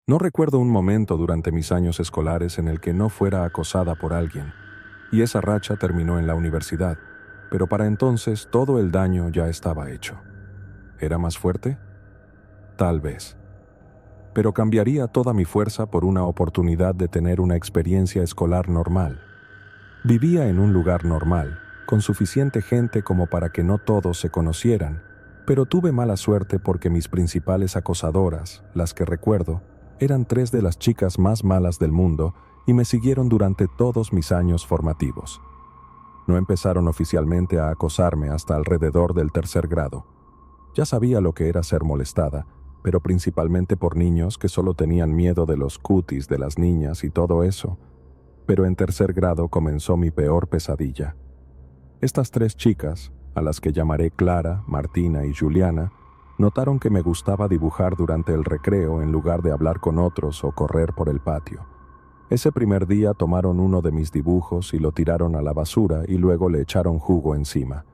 No recuerdo un momento durante mis años escolares en el que no fuera acosada por alguien, y esa racha terminó en la universidad, pero para entonces todo el daño ya estaba hecho. ¿Era más fuerte? Tal vez. Pero cambiaría toda mi fuerza por una oportunidad de tener una experiencia escolar normal. Vivía en un lugar normal, con suficiente gente como para que no todos se conocieran, pero tuve mala suerte porque mis principales acosadoras, las que recuerdo, eran tres de las chicas más malas del mundo y me siguieron durante todos mis años formativos. No empezaron oficialmente a acosarme hasta alrededor del tercer grado. Ya sabía lo que era ser molestada, pero principalmente por niños que solo tenían miedo de los cutis de las niñas y todo eso. Pero en tercer grado comenzó mi peor pesadilla. Estas tres chicas, a las que llamaré Clara, Martina y Juliana, notaron que me gustaba dibujar durante el recreo en lugar de hablar con otros o correr por el patio. Ese primer día tomaron uno de mis dibujos y lo tiraron a la basura y luego le echaron jugo encima.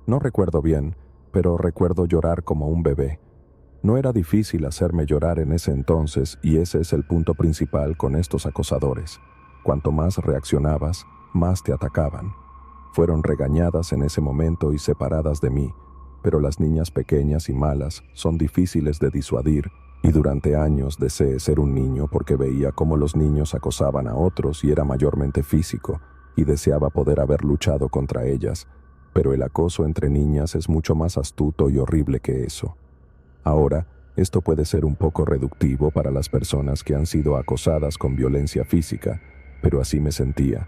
No recuerdo bien, pero recuerdo llorar como un bebé. No era difícil hacerme llorar en ese entonces y ese es el punto principal con estos acosadores. Cuanto más reaccionabas, más te atacaban. Fueron regañadas en ese momento y separadas de mí, pero las niñas pequeñas y malas son difíciles de disuadir y durante años deseé ser un niño porque veía cómo los niños acosaban a otros y era mayormente físico y deseaba poder haber luchado contra ellas, pero el acoso entre niñas es mucho más astuto y horrible que eso. Ahora, esto puede ser un poco reductivo para las personas que han sido acosadas con violencia física, pero así me sentía,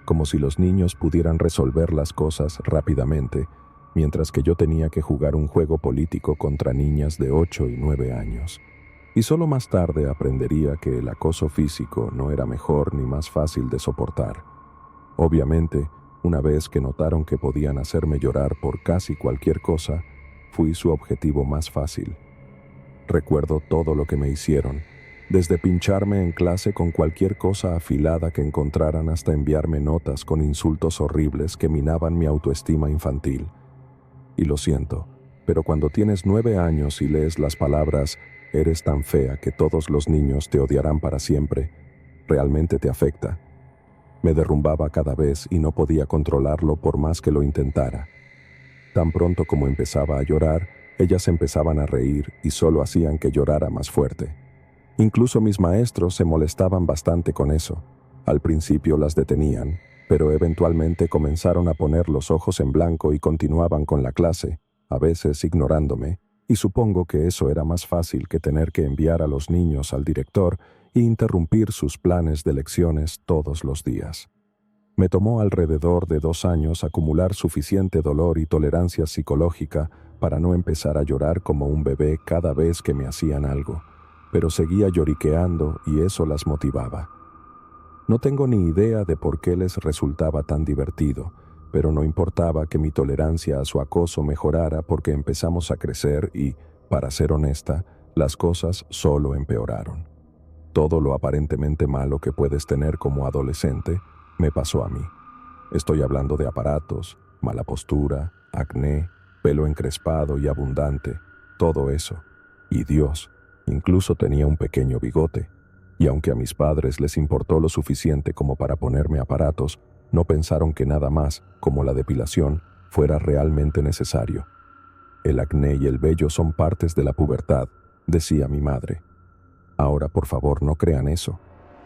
como si los niños pudieran resolver las cosas rápidamente, mientras que yo tenía que jugar un juego político contra niñas de 8 y 9 años. Y solo más tarde aprendería que el acoso físico no era mejor ni más fácil de soportar. Obviamente, una vez que notaron que podían hacerme llorar por casi cualquier cosa, fui su objetivo más fácil. Recuerdo todo lo que me hicieron, desde pincharme en clase con cualquier cosa afilada que encontraran hasta enviarme notas con insultos horribles que minaban mi autoestima infantil. Y lo siento, pero cuando tienes 9 años y lees las palabras «eres tan fea que todos los niños te odiarán para siempre», realmente te afecta. Me derrumbaba cada vez y no podía controlarlo por más que lo intentara. Tan pronto como empezaba a llorar, ellas empezaban a reír y solo hacían que llorara más fuerte. Incluso mis maestros se molestaban bastante con eso. Al principio las detenían, pero eventualmente comenzaron a poner los ojos en blanco y continuaban con la clase, a veces ignorándome, y supongo que eso era más fácil que tener que enviar a los niños al director e interrumpir sus planes de lecciones todos los días. Me tomó alrededor de 2 años acumular suficiente dolor y tolerancia psicológica para no empezar a llorar como un bebé cada vez que me hacían algo, pero seguía lloriqueando y eso las motivaba. No tengo ni idea de por qué les resultaba tan divertido, pero no importaba que mi tolerancia a su acoso mejorara porque empezamos a crecer y, para ser honesta, las cosas solo empeoraron. Todo lo aparentemente malo que puedes tener como adolescente me pasó a mí. Estoy hablando de aparatos, mala postura, acné, pelo encrespado y abundante, todo eso. Y Dios, incluso tenía un pequeño bigote. Y aunque a mis padres les importó lo suficiente como para ponerme aparatos, no pensaron que nada más, como la depilación, fuera realmente necesario. El acné y el vello son partes de la pubertad, decía mi madre. Ahora, por favor, no crean eso.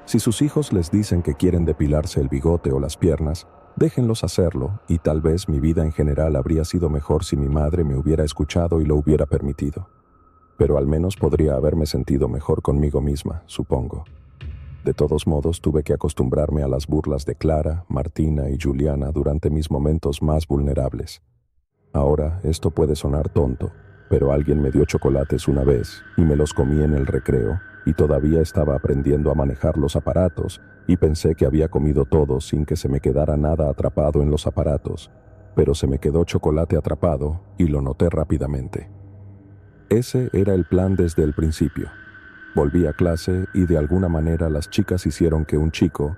Si sus hijos les dicen que quieren depilarse el bigote o las piernas, déjenlos hacerlo y tal vez mi vida en general habría sido mejor si mi madre me hubiera escuchado y lo hubiera permitido. Pero al menos podría haberme sentido mejor conmigo misma, supongo. De todos modos, tuve que acostumbrarme a las burlas de Clara, Martina y Juliana durante mis momentos más vulnerables. Ahora, esto puede sonar tonto, pero alguien me dio chocolates una vez y me los comí en el recreo y todavía estaba aprendiendo a manejar los aparatos y pensé que había comido todo sin que se me quedara nada atrapado en los aparatos, pero se me quedó chocolate atrapado y lo noté rápidamente. Ese era el plan desde el principio. Volví a clase y de alguna manera las chicas hicieron que un chico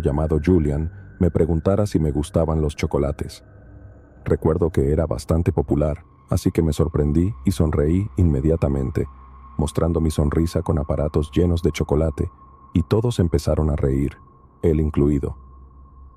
llamado Julian, me preguntara si me gustaban los chocolates. Recuerdo que era bastante popular, así que me sorprendí y sonreí inmediatamente, mostrando mi sonrisa con aparatos llenos de chocolate, y todos empezaron a reír, él incluido.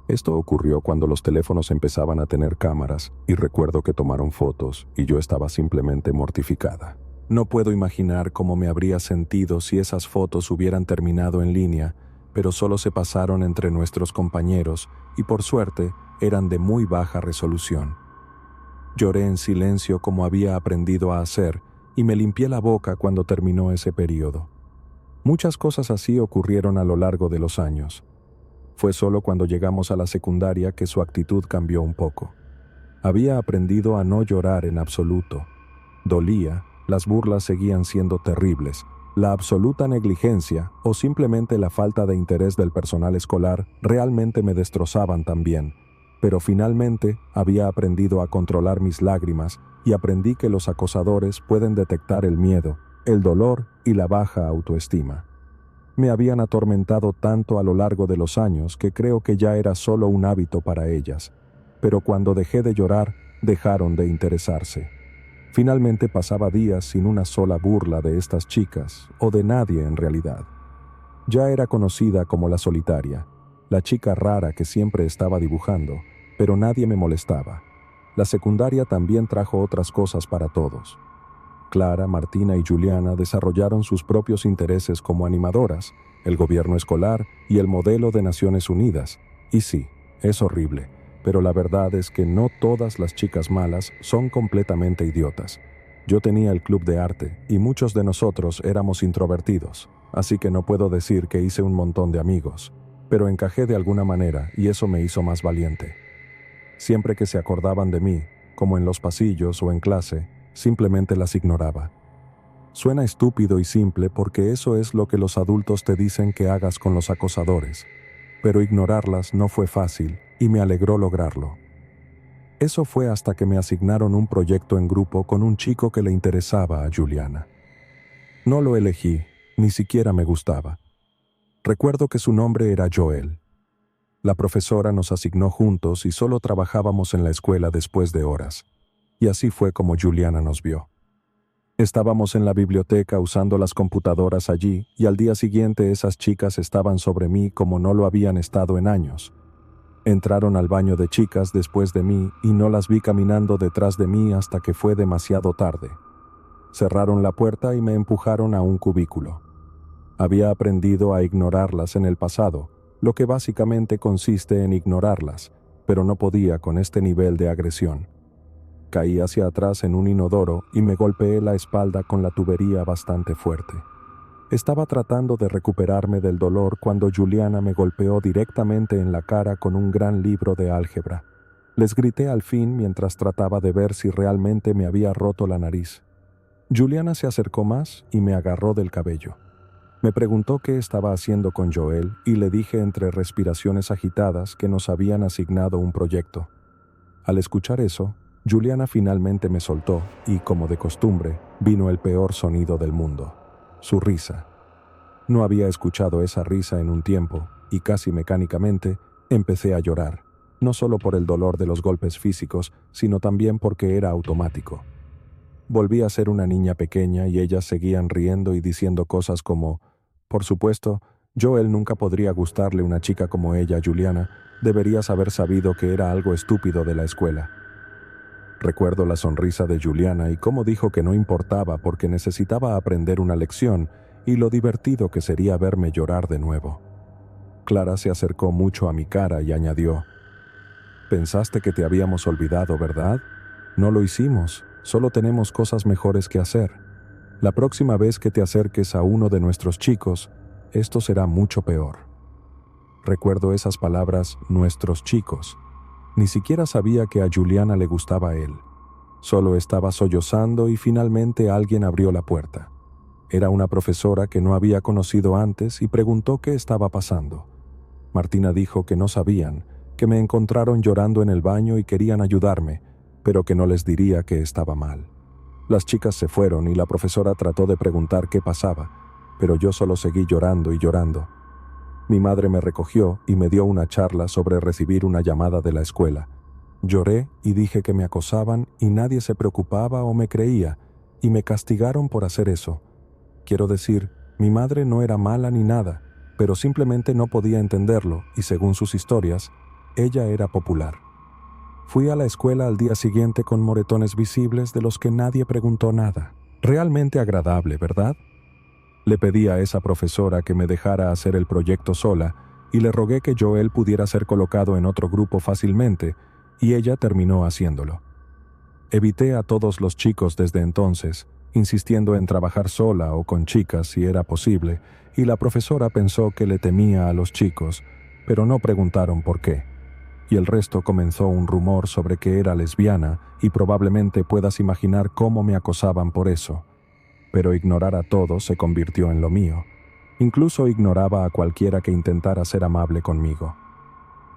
Esto ocurrió cuando los teléfonos empezaban a tener cámaras, y recuerdo que tomaron fotos y yo estaba simplemente mortificada. No puedo imaginar cómo me habría sentido si esas fotos hubieran terminado en línea, pero solo se pasaron entre nuestros compañeros y por suerte eran de muy baja resolución. Lloré en silencio como había aprendido a hacer y me limpié la boca cuando terminó ese periodo. Muchas cosas así ocurrieron a lo largo de los años. Fue solo cuando llegamos a la secundaria que su actitud cambió un poco. Había aprendido a no llorar en absoluto. Dolía, las burlas seguían siendo terribles, la absoluta negligencia o simplemente la falta de interés del personal escolar realmente me destrozaban también, pero finalmente había aprendido a controlar mis lágrimas y aprendí que los acosadores pueden detectar el miedo, el dolor y la baja autoestima. Me habían atormentado tanto a lo largo de los años que creo que ya era solo un hábito para ellas, pero cuando dejé de llorar, dejaron de interesarse. Finalmente pasaba días sin una sola burla de estas chicas, o de nadie en realidad. Ya era conocida como la solitaria, la chica rara que siempre estaba dibujando, pero nadie me molestaba. La secundaria también trajo otras cosas para todos. Clara, Martina y Juliana desarrollaron sus propios intereses como animadoras, el gobierno escolar y el modelo de Naciones Unidas. Y sí, es horrible, pero la verdad es que no todas las chicas malas son completamente idiotas. Yo tenía el club de arte y muchos de nosotros éramos introvertidos, así que no puedo decir que hice un montón de amigos, pero encajé de alguna manera y eso me hizo más valiente. Siempre que se acordaban de mí, como en los pasillos o en clase, simplemente las ignoraba. Suena estúpido y simple porque eso es lo que los adultos te dicen que hagas con los acosadores, pero ignorarlas no fue fácil y me alegró lograrlo. Eso fue hasta que me asignaron un proyecto en grupo con un chico que le interesaba a Juliana. No lo elegí, ni siquiera me gustaba. Recuerdo que su nombre era Joel. La profesora nos asignó juntos y solo trabajábamos en la escuela después de horas. Y así fue como Juliana nos vio. Estábamos en la biblioteca usando las computadoras allí y al día siguiente esas chicas estaban sobre mí como no lo habían estado en años. Entraron al baño de chicas después de mí y no las vi caminando detrás de mí hasta que fue demasiado tarde. Cerraron la puerta y me empujaron a un cubículo. Había aprendido a ignorarlas en el pasado, lo que básicamente consiste en ignorarlas, pero no podía con este nivel de agresión. Caí hacia atrás en un inodoro y me golpeé la espalda con la tubería bastante fuerte. Estaba tratando de recuperarme del dolor cuando Juliana me golpeó directamente en la cara con un gran libro de álgebra. Les grité al fin mientras trataba de ver si realmente me había roto la nariz. Juliana se acercó más y me agarró del cabello. Me preguntó qué estaba haciendo con Joel y le dije entre respiraciones agitadas que nos habían asignado un proyecto. Al escuchar eso, Juliana finalmente me soltó y, como de costumbre, vino el peor sonido del mundo: su risa. No había escuchado esa risa en un tiempo y casi mecánicamente empecé a llorar, no solo por el dolor de los golpes físicos, sino también porque era automático. Volví a ser una niña pequeña y ellas seguían riendo y diciendo cosas como: por supuesto, Joel nunca podría gustarle una chica como ella, Juliana, deberías haber sabido que era algo estúpido de la escuela. Recuerdo la sonrisa de Juliana y cómo dijo que no importaba porque necesitaba aprender una lección y lo divertido que sería verme llorar de nuevo. Clara se acercó mucho a mi cara y añadió: «Pensaste que te habíamos olvidado, ¿verdad? No lo hicimos, solo tenemos cosas mejores que hacer. La próxima vez que te acerques a uno de nuestros chicos, esto será mucho peor». Recuerdo esas palabras, nuestros chicos. Ni siquiera sabía que a Juliana le gustaba él. Solo estaba sollozando y finalmente alguien abrió la puerta. Era una profesora que no había conocido antes y preguntó qué estaba pasando. Martina dijo que no sabían, que me encontraron llorando en el baño y querían ayudarme, pero que no les diría que estaba mal. Las chicas se fueron y la profesora trató de preguntar qué pasaba, pero yo solo seguí llorando y llorando. Mi madre me recogió y me dio una charla sobre recibir una llamada de la escuela. Lloré y dije que me acosaban y nadie se preocupaba o me creía, y me castigaron por hacer eso. Quiero decir, mi madre no era mala ni nada, pero simplemente no podía entenderlo y según sus historias, ella era popular. Fui a la escuela al día siguiente con moretones visibles de los que nadie preguntó nada. Realmente agradable, ¿verdad? Le pedí a esa profesora que me dejara hacer el proyecto sola y le rogué que Joel pudiera ser colocado en otro grupo fácilmente, y ella terminó haciéndolo. Evité a todos los chicos desde entonces, insistiendo en trabajar sola o con chicas si era posible, y la profesora pensó que le temía a los chicos, pero no preguntaron por qué. Y el resto comenzó un rumor sobre que era lesbiana y probablemente puedas imaginar cómo me acosaban por eso. Pero ignorar a todos se convirtió en lo mío. Incluso ignoraba a cualquiera que intentara ser amable conmigo.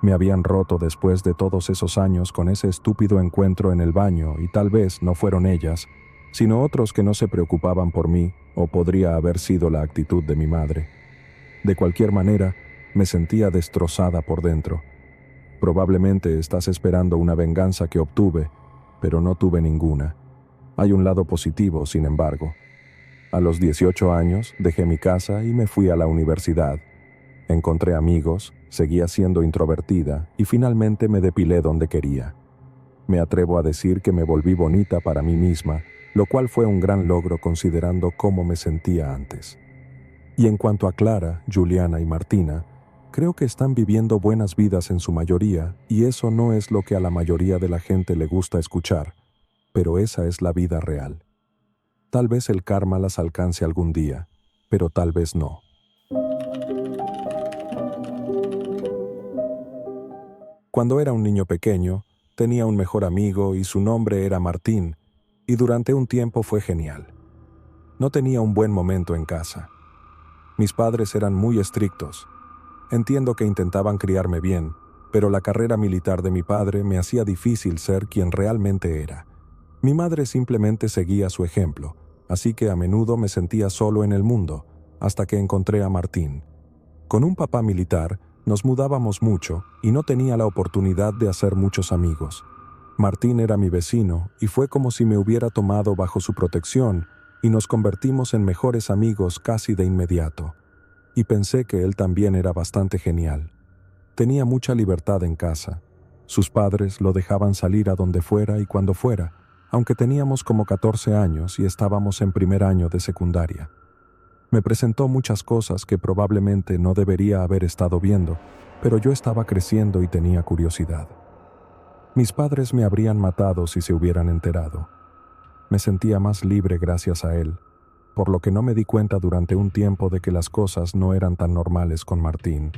Me habían roto después de todos esos años con ese estúpido encuentro en el baño y tal vez no fueron ellas, sino otros que no se preocupaban por mí, o podría haber sido la actitud de mi madre. De cualquier manera, me sentía destrozada por dentro. Probablemente estás esperando una venganza que obtuve, pero no tuve ninguna. Hay un lado positivo, sin embargo. A los 18 años dejé mi casa y me fui a la universidad. Encontré amigos, seguía siendo introvertida y finalmente me depilé donde quería. Me atrevo a decir que me volví bonita para mí misma, lo cual fue un gran logro considerando cómo me sentía antes. Y en cuanto a Clara, Juliana y Martina, creo que están viviendo buenas vidas en su mayoría, y eso no es lo que a la mayoría de la gente le gusta escuchar, pero esa es la vida real. Tal vez el karma las alcance algún día, pero tal vez no. Cuando era un niño pequeño, tenía un mejor amigo y su nombre era Martín, y durante un tiempo fue genial. No tenía un buen momento en casa. Mis padres eran muy estrictos. Entiendo que intentaban criarme bien, pero la carrera militar de mi padre me hacía difícil ser quien realmente era. Mi madre simplemente seguía su ejemplo, así que a menudo me sentía solo en el mundo, hasta que encontré a Martín. Con un papá militar, nos mudábamos mucho y no tenía la oportunidad de hacer muchos amigos. Martín era mi vecino y fue como si me hubiera tomado bajo su protección y nos convertimos en mejores amigos casi de inmediato. Y pensé que él también era bastante genial. Tenía mucha libertad en casa. Sus padres lo dejaban salir a donde fuera y cuando fuera, aunque teníamos como 14 años y estábamos en primer año de secundaria. Me presentó muchas cosas que probablemente no debería haber estado viendo, pero yo estaba creciendo y tenía curiosidad. Mis padres me habrían matado si se hubieran enterado. Me sentía más libre gracias a él, por lo que no me di cuenta durante un tiempo de que las cosas no eran tan normales con Martín.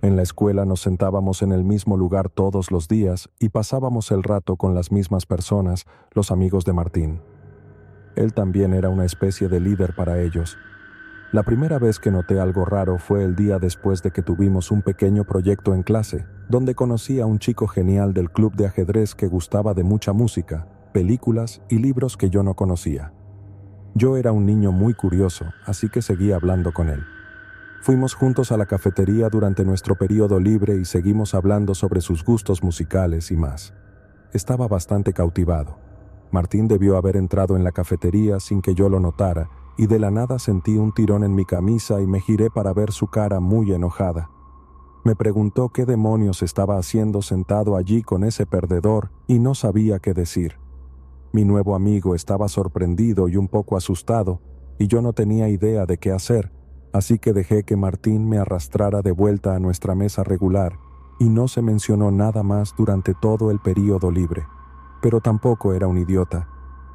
En la escuela nos sentábamos en el mismo lugar todos los días y pasábamos el rato con las mismas personas, los amigos de Martín. Él también era una especie de líder para ellos. La primera vez que noté algo raro fue el día después de que tuvimos un pequeño proyecto en clase, donde conocí a un chico genial del club de ajedrez que gustaba de mucha música, películas y libros que yo no conocía. Yo era un niño muy curioso, así que seguí hablando con él. Fuimos juntos a la cafetería durante nuestro periodo libre y seguimos hablando sobre sus gustos musicales y más. Estaba bastante cautivado. Martín debió haber entrado en la cafetería sin que yo lo notara, y de la nada sentí un tirón en mi camisa y me giré para ver su cara muy enojada. Me preguntó qué demonios estaba haciendo sentado allí con ese perdedor y no sabía qué decir. Mi nuevo amigo estaba sorprendido y un poco asustado, y yo no tenía idea de qué hacer, así que dejé que Martín me arrastrara de vuelta a nuestra mesa regular, y no se mencionó nada más durante todo el período libre. Pero tampoco era un idiota.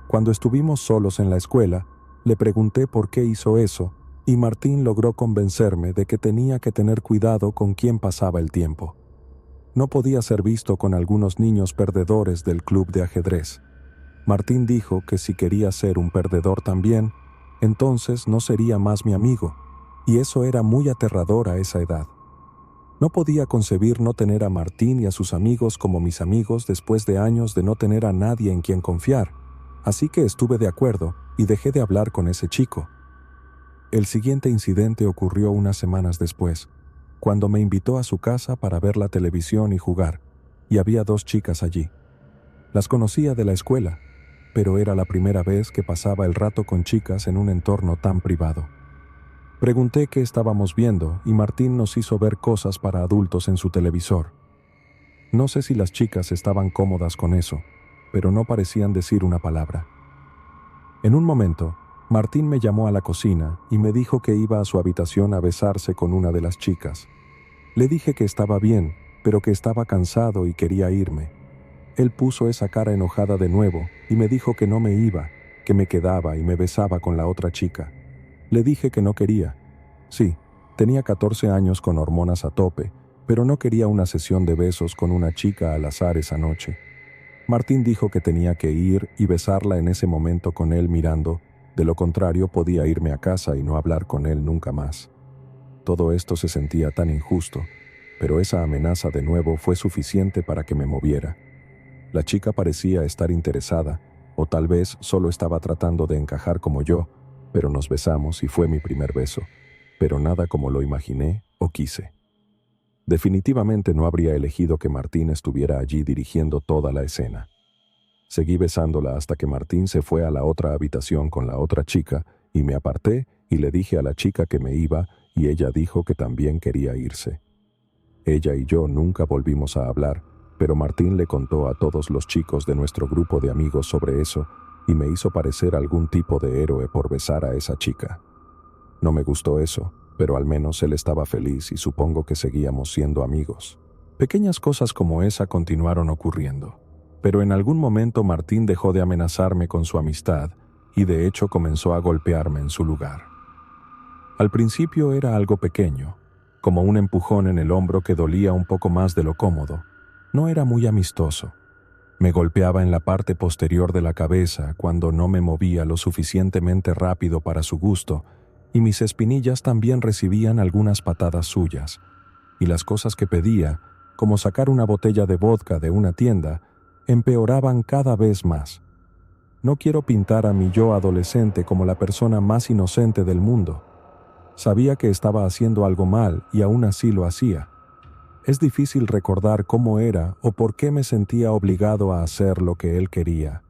Cuando estuvimos solos en la escuela, le pregunté por qué hizo eso, y Martín logró convencerme de que tenía que tener cuidado con quién pasaba el tiempo. No podía ser visto con algunos niños perdedores del club de ajedrez. Martín dijo que si quería ser un perdedor también, entonces no sería más mi amigo, y eso era muy aterrador a esa edad. No podía concebir no tener a Martín y a sus amigos como mis amigos después de años de no tener a nadie en quien confiar, así que estuve de acuerdo y dejé de hablar con ese chico. El siguiente incidente ocurrió unas semanas después, cuando me invitó a su casa para ver la televisión y jugar, y había 2 chicas allí. Las conocía de la escuela. pero era la primera vez que pasaba el rato con chicas en un entorno tan privado. Pregunté qué estábamos viendo y Martín nos hizo ver cosas para adultos en su televisor. No sé si las chicas estaban cómodas con eso, pero no parecían decir una palabra. En un momento, Martín me llamó a la cocina y me dijo que iba a su habitación a besarse con una de las chicas. Le dije que estaba bien, pero que estaba cansado y quería irme. Él puso esa cara enojada de nuevo y me dijo que no me iba, que me quedaba y me besaba con la otra chica. Le dije que no quería. Sí, tenía 14 años con hormonas a tope, pero no quería una sesión de besos con una chica al azar esa noche. Martín dijo que tenía que ir y besarla en ese momento con él mirando, de lo contrario podía irme a casa y no hablar con él nunca más. Todo esto se sentía tan injusto, pero esa amenaza de nuevo fue suficiente para que me moviera. La chica parecía estar interesada, o tal vez solo estaba tratando de encajar como yo, pero nos besamos y fue mi primer beso, pero nada como lo imaginé o quise. Definitivamente no habría elegido que Martín estuviera allí dirigiendo toda la escena. Seguí besándola hasta que Martín se fue a la otra habitación con la otra chica y me aparté y le dije a la chica que me iba y ella dijo que también quería irse. Ella y yo nunca volvimos a hablar, pero Martín le contó a todos los chicos de nuestro grupo de amigos sobre eso y me hizo parecer algún tipo de héroe por besar a esa chica. No me gustó eso, pero al menos él estaba feliz y supongo que seguíamos siendo amigos. Pequeñas cosas como esa continuaron ocurriendo, pero en algún momento Martín dejó de amenazarme con su amistad y de hecho comenzó a golpearme en su lugar. Al principio era algo pequeño, como un empujón en el hombro que dolía un poco más de lo cómodo. No era muy amistoso. Me golpeaba en la parte posterior de la cabeza cuando no me movía lo suficientemente rápido para su gusto, y mis espinillas también recibían algunas patadas suyas. Y las cosas que pedía, como sacar una botella de vodka de una tienda, empeoraban cada vez más. No quiero pintar a mi yo adolescente como la persona más inocente del mundo. Sabía que estaba haciendo algo mal y aún así lo hacía. Es difícil recordar cómo era o por qué me sentía obligado a hacer lo que él quería.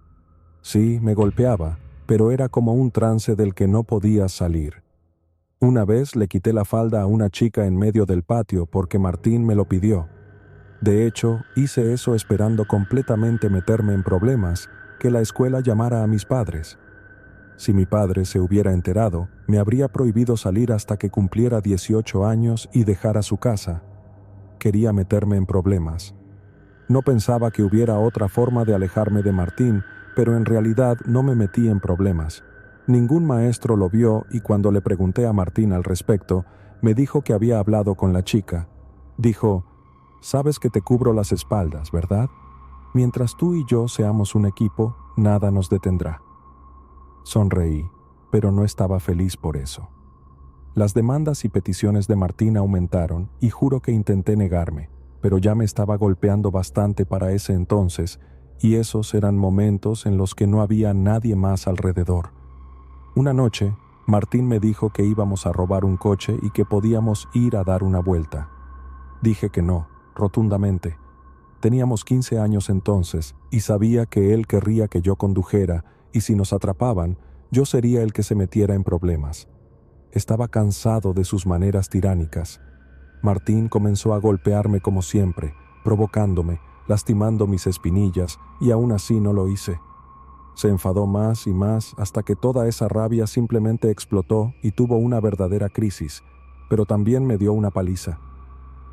Sí, me golpeaba, pero era como un trance del que no podía salir. Una vez le quité la falda a una chica en medio del patio porque Martín me lo pidió. De hecho, hice eso esperando completamente meterme en problemas, que la escuela llamara a mis padres. Si mi padre se hubiera enterado, me habría prohibido salir hasta que cumpliera 18 años y dejara su casa. Quería meterme en problemas. No pensaba que hubiera otra forma de alejarme de Martín, pero en realidad no me metí en problemas. Ningún maestro lo vio y cuando le pregunté a Martín al respecto, me dijo que había hablado con la chica. Dijo, «Sabes que te cubro las espaldas, ¿verdad? Mientras tú y yo seamos un equipo, nada nos detendrá». Sonreí, pero no estaba feliz por eso. Las demandas y peticiones de Martín aumentaron y juro que intenté negarme, pero ya me estaba golpeando bastante para ese entonces y esos eran momentos en los que no había nadie más alrededor. Una noche, Martín me dijo que íbamos a robar un coche y que podíamos ir a dar una vuelta. Dije que no, rotundamente. Teníamos 15 años entonces y sabía que él querría que yo condujera y si nos atrapaban, yo sería el que se metiera en problemas. Estaba cansado de sus maneras tiránicas. Martín comenzó a golpearme como siempre, provocándome, lastimando mis espinillas, y aún así no lo hice. Se enfadó más y más hasta que toda esa rabia simplemente explotó y tuvo una verdadera crisis, pero también me dio una paliza.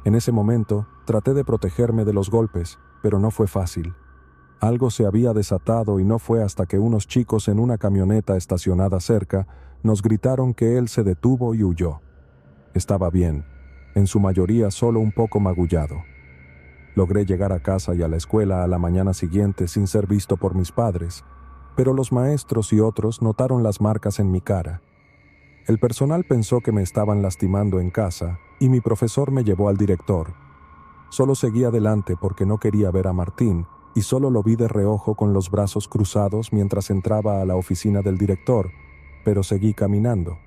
En ese momento, traté de protegerme de los golpes, pero no fue fácil. Algo se había desatado y no fue hasta que unos chicos en una camioneta estacionada cerca nos gritaron que él se detuvo y huyó. Estaba bien, en su mayoría solo un poco magullado. Logré llegar a casa y a la escuela a la mañana siguiente sin ser visto por mis padres, pero los maestros y otros notaron las marcas en mi cara. El personal pensó que me estaban lastimando en casa y mi profesor me llevó al director. Solo seguí adelante porque no quería ver a Martín y solo lo vi de reojo con los brazos cruzados mientras entraba a la oficina del director, pero seguí caminando.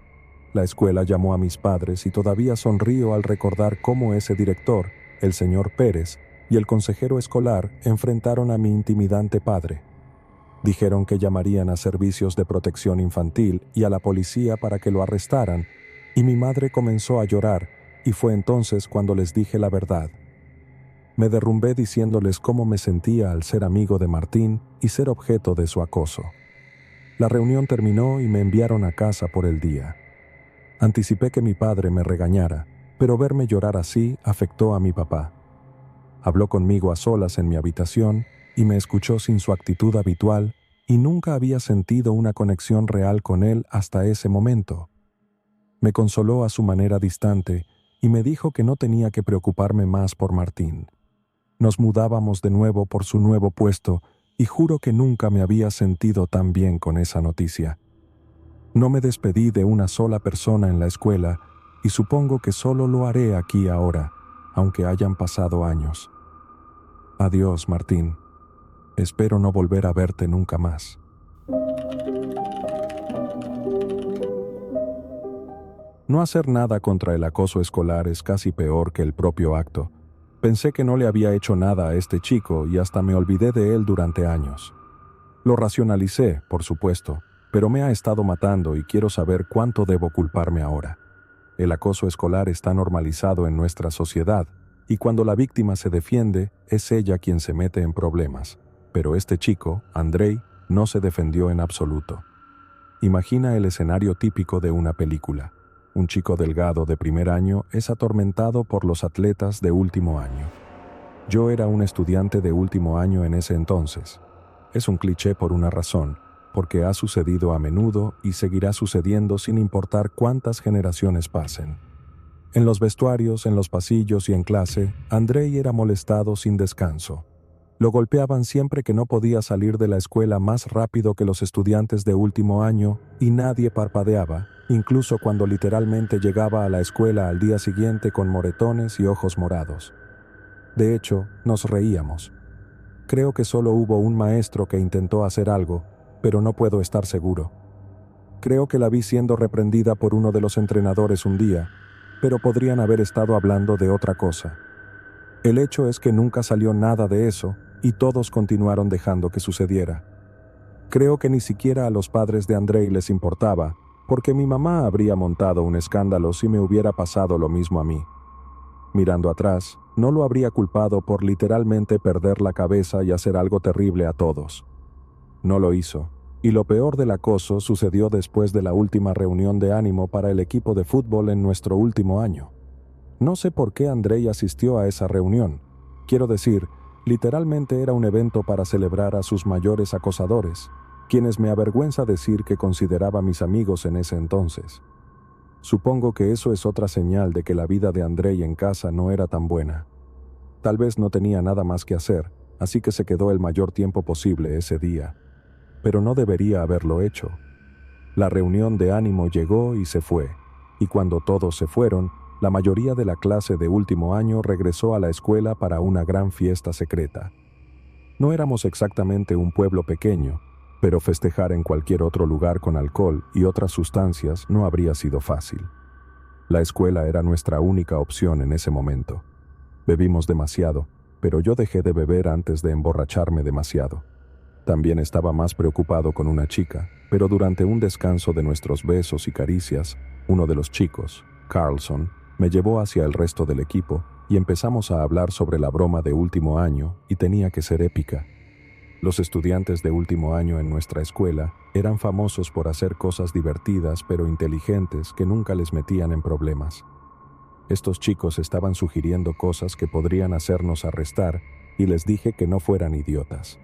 La escuela llamó a mis padres y todavía sonrío al recordar cómo ese director, el señor Pérez, y el consejero escolar enfrentaron a mi intimidante padre. Dijeron que llamarían a servicios de protección infantil y a la policía para que lo arrestaran, y mi madre comenzó a llorar, y fue entonces cuando les dije la verdad. Me derrumbé diciéndoles cómo me sentía al ser amigo de Martín y ser objeto de su acoso. La reunión terminó y me enviaron a casa por el día. Anticipé que mi padre me regañara, pero verme llorar así afectó a mi papá. Habló conmigo a solas en mi habitación y me escuchó sin su actitud habitual, y nunca había sentido una conexión real con él hasta ese momento. Me consoló a su manera distante y me dijo que no tenía que preocuparme más por Martín. Nos mudábamos de nuevo por su nuevo puesto y juro que nunca me había sentido tan bien con esa noticia. No me despedí de una sola persona en la escuela y supongo que solo lo haré aquí ahora, aunque hayan pasado años. Adiós, Martín. Espero no volver a verte nunca más. No hacer nada contra el acoso escolar es casi peor que el propio acto. Pensé que no le había hecho nada a este chico y hasta me olvidé de él durante años. Lo racionalicé, por supuesto, pero me ha estado matando y quiero saber cuánto debo culparme ahora. El acoso escolar está normalizado en nuestra sociedad y cuando la víctima se defiende, es ella quien se mete en problemas. Pero este chico, Andrei, no se defendió en absoluto. Imagina el escenario típico de una película. Un chico delgado de primer año es atormentado por los atletas de último año. Yo era un estudiante de último año en ese entonces. Es un cliché por una razón, porque ha sucedido a menudo y seguirá sucediendo sin importar cuántas generaciones pasen. En los vestuarios, en los pasillos y en clase, Andrei era molestado sin descanso. Lo golpeaban siempre que no podía salir de la escuela más rápido que los estudiantes de último año y nadie parpadeaba, incluso cuando literalmente llegaba a la escuela al día siguiente con moretones y ojos morados. De hecho, nos reíamos. Creo que solo hubo un maestro que intentó hacer algo, pero no puedo estar seguro. Creo que la vi siendo reprendida por uno de los entrenadores un día, pero podrían haber estado hablando de otra cosa. El hecho es que nunca salió nada de eso y todos continuaron dejando que sucediera. Creo que ni siquiera a los padres de Andrei les importaba, porque mi mamá habría montado un escándalo si me hubiera pasado lo mismo a mí. Mirando atrás, no lo habría culpado por literalmente perder la cabeza y hacer algo terrible a todos. No lo hizo, y lo peor del acoso sucedió después de la última reunión de ánimo para el equipo de fútbol en nuestro último año. No sé por qué Andrei asistió a esa reunión. Quiero decir, literalmente era un evento para celebrar a sus mayores acosadores, quienes me avergüenza decir que consideraba mis amigos en ese entonces. Supongo que eso es otra señal de que la vida de Andrei en casa no era tan buena. Tal vez no tenía nada más que hacer, así que se quedó el mayor tiempo posible ese día. Pero no debería haberlo hecho. La reunión de ánimo llegó y se fue, y cuando todos se fueron, la mayoría de la clase de último año regresó a la escuela para una gran fiesta secreta. No éramos exactamente un pueblo pequeño, pero festejar en cualquier otro lugar con alcohol y otras sustancias no habría sido fácil. La escuela era nuestra única opción en ese momento. Bebimos demasiado, pero yo dejé de beber antes de emborracharme demasiado. También estaba más preocupado con una chica, pero durante un descanso de nuestros besos y caricias, uno de los chicos, Carlson, me llevó hacia el resto del equipo y empezamos a hablar sobre la broma de último año y tenía que ser épica. Los estudiantes de último año en nuestra escuela eran famosos por hacer cosas divertidas pero inteligentes que nunca les metían en problemas. Estos chicos estaban sugiriendo cosas que podrían hacernos arrestar y les dije que no fueran idiotas.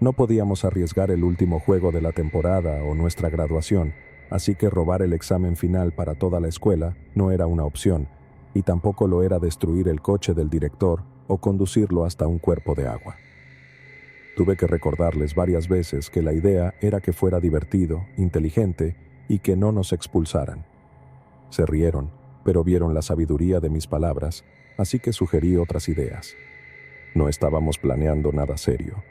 No podíamos arriesgar el último juego de la temporada o nuestra graduación, así que robar el examen final para toda la escuela no era una opción, y tampoco lo era destruir el coche del director o conducirlo hasta un cuerpo de agua. Tuve que recordarles varias veces que la idea era que fuera divertido, inteligente y que no nos expulsaran. Se rieron, pero vieron la sabiduría de mis palabras, así que sugerí otras ideas. No estábamos planeando nada serio.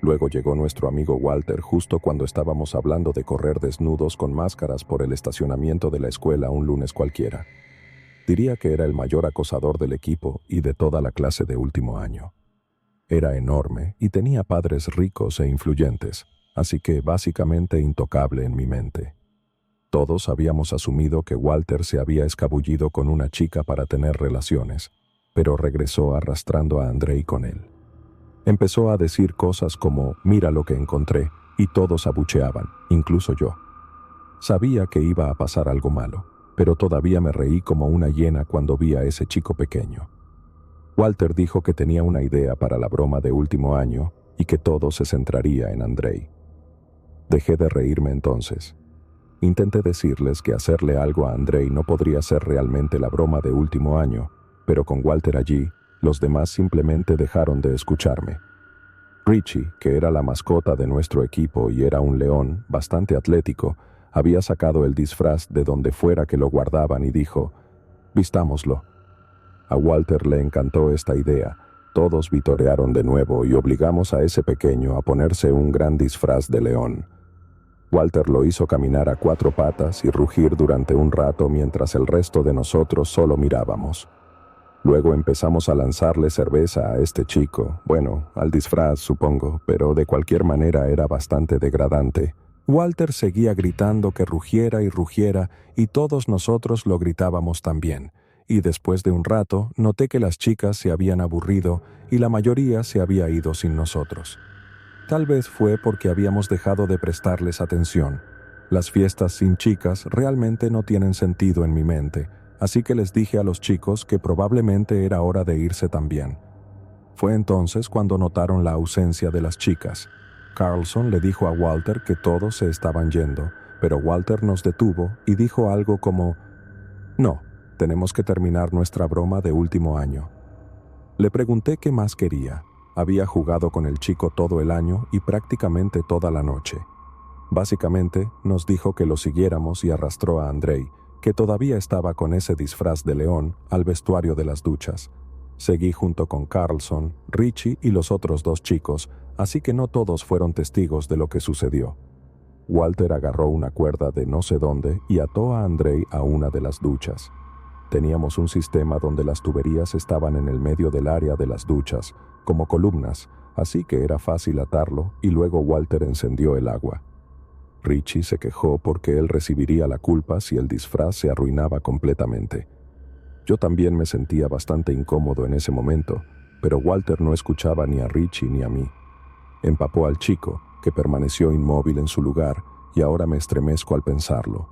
Luego llegó nuestro amigo Walter justo cuando estábamos hablando de correr desnudos con máscaras por el estacionamiento de la escuela un lunes cualquiera. Diría que era el mayor acosador del equipo y de toda la clase de último año. Era enorme y tenía padres ricos e influyentes, así que básicamente intocable en mi mente. Todos habíamos asumido que Walter se había escabullido con una chica para tener relaciones, pero regresó arrastrando a Andrei con él. Empezó a decir cosas como «mira lo que encontré», y todos abucheaban, incluso yo. Sabía que iba a pasar algo malo, pero todavía me reí como una hiena cuando vi a ese chico pequeño. Walter dijo que tenía una idea para la broma de último año y que todo se centraría en Andrei. Dejé de reírme entonces. Intenté decirles que hacerle algo a Andrei no podría ser realmente la broma de último año, pero con Walter allí, los demás simplemente dejaron de escucharme. Richie, que era la mascota de nuestro equipo y era un león bastante atlético, había sacado el disfraz de donde fuera que lo guardaban y dijo, «Vistámoslo». A Walter le encantó esta idea. Todos vitorearon de nuevo y obligamos a ese pequeño a ponerse un gran disfraz de león. Walter lo hizo caminar a 4 patas y rugir durante un rato mientras el resto de nosotros solo mirábamos. Luego empezamos a lanzarle cerveza a este chico, bueno, al disfraz supongo, pero de cualquier manera era bastante degradante. Walter seguía gritando que rugiera y todos nosotros lo gritábamos también. Y después de un rato noté que las chicas se habían aburrido y la mayoría se había ido sin nosotros. Tal vez fue porque habíamos dejado de prestarles atención. Las fiestas sin chicas realmente no tienen sentido en mi mente, así que les dije a los chicos que probablemente era hora de irse también. Fue entonces cuando notaron la ausencia de las chicas. Carlson le dijo a Walter que todos se estaban yendo, pero Walter nos detuvo y dijo algo como, «No, tenemos que terminar nuestra broma de último año». Le pregunté qué más quería. Había jugado con el chico todo el año y prácticamente toda la noche. Básicamente, nos dijo que lo siguiéramos y arrastró a Andrei, que todavía estaba con ese disfraz de león, al vestuario de las duchas. Seguí junto con Carlson, Richie y los otros 2 chicos, así que no todos fueron testigos de lo que sucedió. Walter agarró una cuerda de no sé dónde y ató a Andrei a una de las duchas. Teníamos un sistema donde las tuberías estaban en el medio del área de las duchas, como columnas, así que era fácil atarlo y luego Walter encendió el agua. Richie se quejó porque él recibiría la culpa si el disfraz se arruinaba completamente. Yo también me sentía bastante incómodo en ese momento, pero Walter no escuchaba ni a Richie ni a mí. Empapó al chico, que permaneció inmóvil en su lugar, y ahora me estremezco al pensarlo.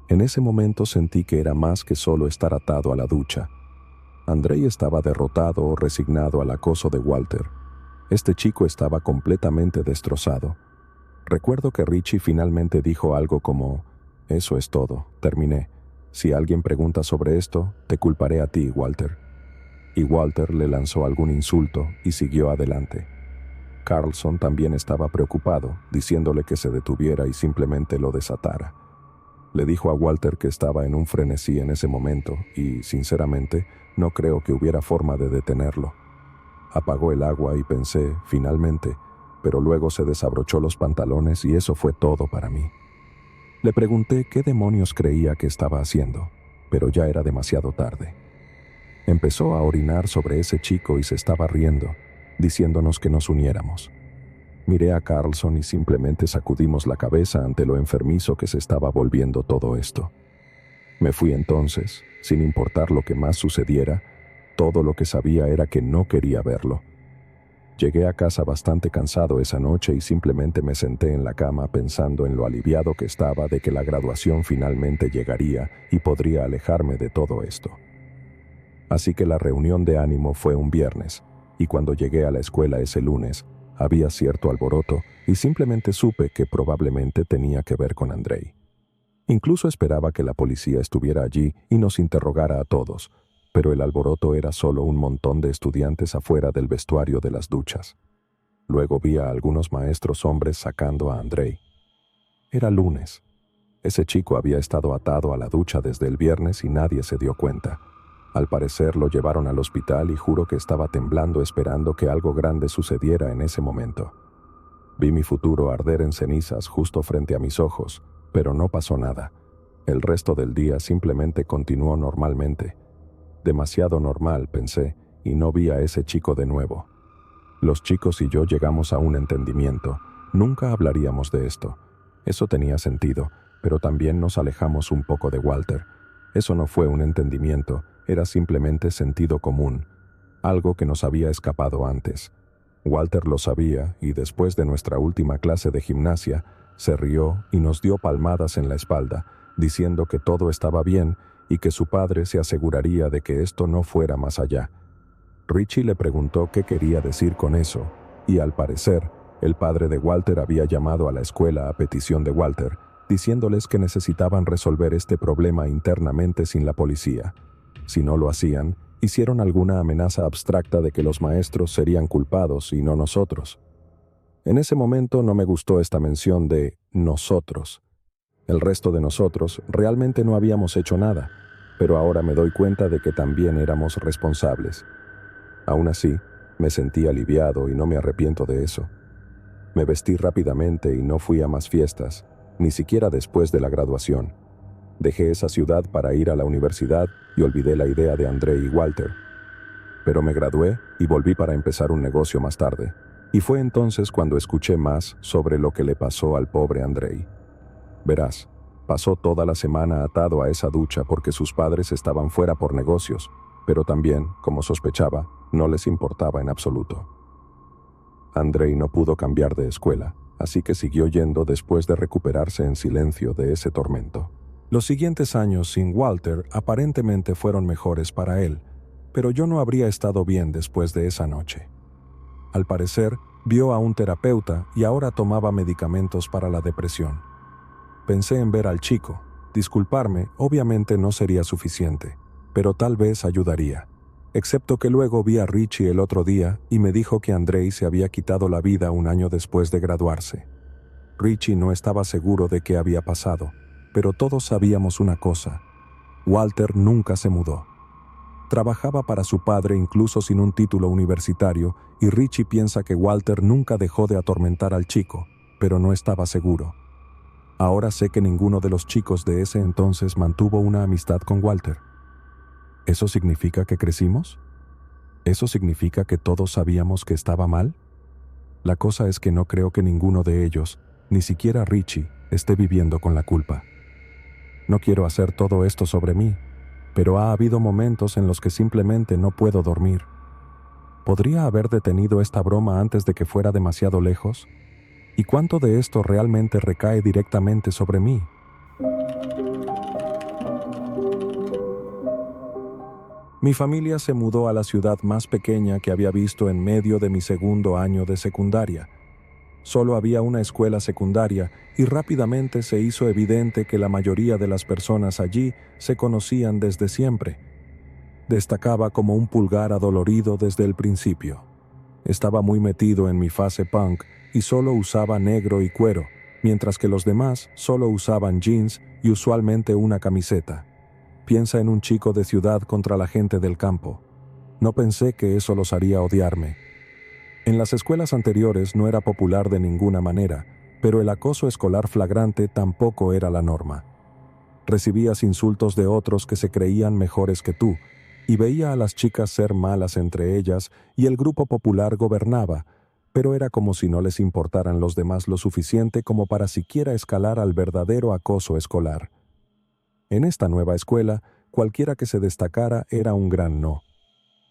En ese momento sentí que era más que solo estar atado a la ducha. Andrei estaba derrotado o resignado al acoso de Walter. Este chico estaba completamente destrozado. Recuerdo que Richie finalmente dijo algo como, «Eso es todo, terminé. Si alguien pregunta sobre esto, te culparé a ti, Walter». Y Walter le lanzó algún insulto y siguió adelante. Carlson también estaba preocupado, diciéndole que se detuviera y simplemente lo desatara. Le dijo a Walter que estaba en un frenesí en ese momento y, sinceramente, no creo que hubiera forma de detenerlo. Apagó el agua y pensé, finalmente, pero luego se desabrochó los pantalones y eso fue todo para mí. Le pregunté qué demonios creía que estaba haciendo, pero ya era demasiado tarde. Empezó a orinar sobre ese chico y se estaba riendo, diciéndonos que nos uniéramos. Miré a Carlson y simplemente sacudimos la cabeza ante lo enfermizo que se estaba volviendo todo esto. Me fui entonces, sin importar lo que más sucediera, todo lo que sabía era que no quería verlo. Llegué a casa bastante cansado esa noche y simplemente me senté en la cama pensando en lo aliviado que estaba de que la graduación finalmente llegaría y podría alejarme de todo esto. Así que la reunión de ánimo fue un viernes, y cuando llegué a la escuela ese lunes, había cierto alboroto y simplemente supe que probablemente tenía que ver con Andrei. Incluso esperaba que la policía estuviera allí y nos interrogara a todos, pero el alboroto era solo un montón de estudiantes afuera del vestuario de las duchas. Luego vi a algunos maestros hombres sacando a Andrei. Era lunes. Ese chico había estado atado a la ducha desde el viernes y nadie se dio cuenta. Al parecer lo llevaron al hospital y juro que estaba temblando esperando que algo grande sucediera en ese momento. Vi mi futuro arder en cenizas justo frente a mis ojos, pero no pasó nada. El resto del día simplemente continuó normalmente. Demasiado normal, pensé, y no vi a ese chico de nuevo. Los chicos y yo llegamos a un entendimiento. Nunca hablaríamos de esto. Eso tenía sentido, pero también nos alejamos un poco de Walter. Eso no fue un entendimiento, era simplemente sentido común, algo que nos había escapado antes. Walter lo sabía y después de nuestra última clase de gimnasia, se rió y nos dio palmadas en la espalda, diciendo que todo estaba bien y que su padre se aseguraría de que esto no fuera más allá. Richie le preguntó qué quería decir con eso, y al parecer, el padre de Walter había llamado a la escuela a petición de Walter, diciéndoles que necesitaban resolver este problema internamente sin la policía. Si no lo hacían, hicieron alguna amenaza abstracta de que los maestros serían culpados y no nosotros. En ese momento no me gustó esta mención de nosotros. El resto de nosotros realmente no habíamos hecho nada, pero ahora me doy cuenta de que también éramos responsables. Aún así, me sentí aliviado y no me arrepiento de eso. Me vestí rápidamente y no fui a más fiestas, ni siquiera después de la graduación. Dejé esa ciudad para ir a la universidad y olvidé la idea de André y Walter. Pero me gradué y volví para empezar un negocio más tarde. Y fue entonces cuando escuché más sobre lo que le pasó al pobre Andrei. Verás, pasó toda la semana atado a esa ducha porque sus padres estaban fuera por negocios, pero también, como sospechaba, no les importaba en absoluto. Andrei no pudo cambiar de escuela, así que siguió yendo después de recuperarse en silencio de ese tormento. Los siguientes años sin Walter aparentemente fueron mejores para él, pero yo no habría estado bien después de esa noche. Al parecer, vio a un terapeuta y ahora tomaba medicamentos para la depresión. Pensé en ver al chico. Disculparme, obviamente no sería suficiente, pero tal vez ayudaría. Excepto que luego vi a Richie el otro día y me dijo que Andrei se había quitado la vida un año después de graduarse. Richie no estaba seguro de qué había pasado, pero todos sabíamos una cosa: Walter nunca se mudó. Trabajaba para su padre incluso sin un título universitario y Richie piensa que Walter nunca dejó de atormentar al chico, pero no estaba seguro. Ahora sé que ninguno de los chicos de ese entonces mantuvo una amistad con Walter. ¿Eso significa que crecimos? ¿Eso significa que todos sabíamos que estaba mal? La cosa es que no creo que ninguno de ellos, ni siquiera Richie, esté viviendo con la culpa. No quiero hacer todo esto sobre mí, pero ha habido momentos en los que simplemente no puedo dormir. ¿Podría haber detenido esta broma antes de que fuera demasiado lejos? ¿Y cuánto de esto realmente recae directamente sobre mí? Mi familia se mudó a la ciudad más pequeña que había visto en medio de mi segundo año de secundaria. Solo había una escuela secundaria y rápidamente se hizo evidente que la mayoría de las personas allí se conocían desde siempre. Destacaba como un pulgar adolorido desde el principio. Estaba muy metido en mi fase punk y solo usaba negro y cuero, mientras que los demás solo usaban jeans y usualmente una camiseta. Piensa en un chico de ciudad contra la gente del campo. No pensé que eso los haría odiarme. En las escuelas anteriores no era popular de ninguna manera, pero el acoso escolar flagrante tampoco era la norma. Recibías insultos de otros que se creían mejores que tú, y veía a las chicas ser malas entre ellas y el grupo popular gobernaba, pero era como si no les importaran los demás lo suficiente como para siquiera escalar al verdadero acoso escolar. En esta nueva escuela, cualquiera que se destacara era un gran no.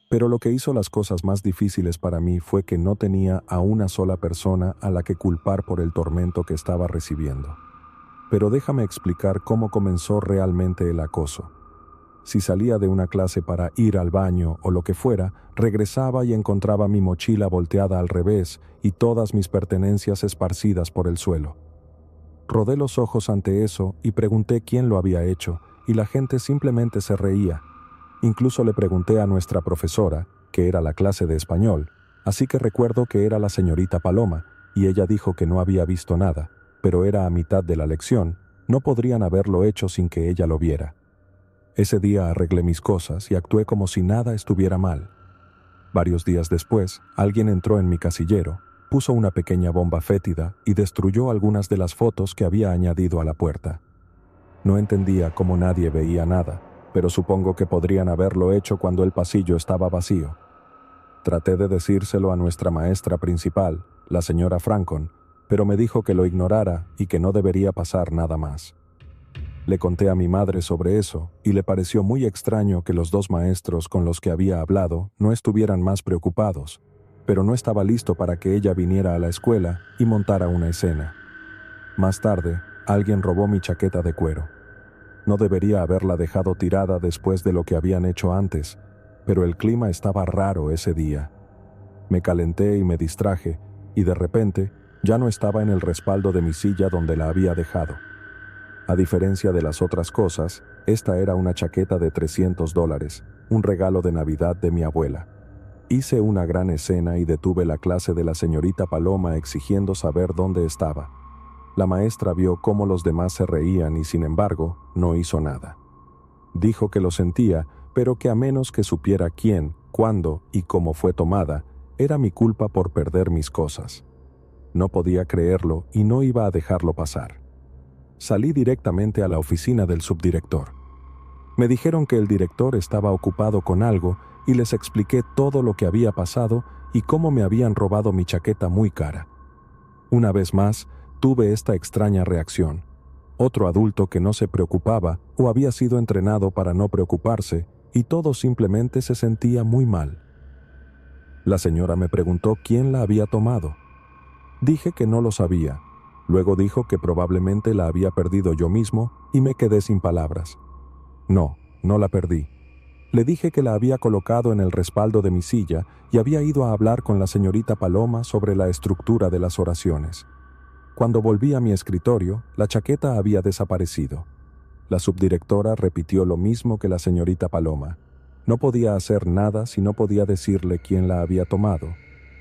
Pero lo que hizo las cosas más difíciles para mí fue que no tenía a una sola persona a la que culpar por el tormento que estaba recibiendo. Pero déjame explicar cómo comenzó realmente el acoso. Si salía de una clase para ir al baño o lo que fuera, regresaba y encontraba mi mochila volteada al revés y todas mis pertenencias esparcidas por el suelo. Rodé los ojos ante eso y pregunté quién lo había hecho, y la gente simplemente se reía. Incluso le pregunté a nuestra profesora, que era la clase de español, así que recuerdo que era la señorita Paloma, y ella dijo que no había visto nada, pero era a mitad de la lección, no podrían haberlo hecho sin que ella lo viera. Ese día arreglé mis cosas y actué como si nada estuviera mal. Varios días después, alguien entró en mi casillero, puso una pequeña bomba fétida y destruyó algunas de las fotos que había añadido a la puerta. No entendía cómo nadie veía nada, pero supongo que podrían haberlo hecho cuando el pasillo estaba vacío. Traté de decírselo a nuestra maestra principal, la señora Francon, pero me dijo que lo ignorara y que no debería pasar nada más. Le conté a mi madre sobre eso y le pareció muy extraño que los 2 maestros con los que había hablado no estuvieran más preocupados, pero no estaba listo para que ella viniera a la escuela y montara una escena. Más tarde, alguien robó mi chaqueta de cuero. No debería haberla dejado tirada después de lo que habían hecho antes, pero el clima estaba raro ese día. Me calenté y me distraje, y de repente ya no estaba en el respaldo de mi silla donde la había dejado. A diferencia de las otras cosas, esta era una chaqueta de $300, un regalo de Navidad de mi abuela. Hice una gran escena y detuve la clase de la señorita Paloma exigiendo saber dónde estaba. La maestra vio cómo los demás se reían y, sin embargo, no hizo nada. Dijo que lo sentía, pero que a menos que supiera quién, cuándo y cómo fue tomada, era mi culpa por perder mis cosas. No podía creerlo y no iba a dejarlo pasar. Salí directamente a la oficina del subdirector. Me dijeron que el director estaba ocupado con algo y les expliqué todo lo que había pasado y cómo me habían robado mi chaqueta muy cara. Una vez más, tuve esta extraña reacción. Otro adulto que no se preocupaba o había sido entrenado para no preocuparse y todo simplemente se sentía muy mal. La señora me preguntó quién la había tomado. Dije que no lo sabía. Luego dijo que probablemente la había perdido yo mismo y me quedé sin palabras. No la perdí. Le dije que la había colocado en el respaldo de mi silla y había ido a hablar con la señorita Paloma sobre la estructura de las oraciones. Cuando volví a mi escritorio, la chaqueta había desaparecido. La subdirectora repitió lo mismo que la señorita Paloma. No podía hacer nada si no podía decirle quién la había tomado,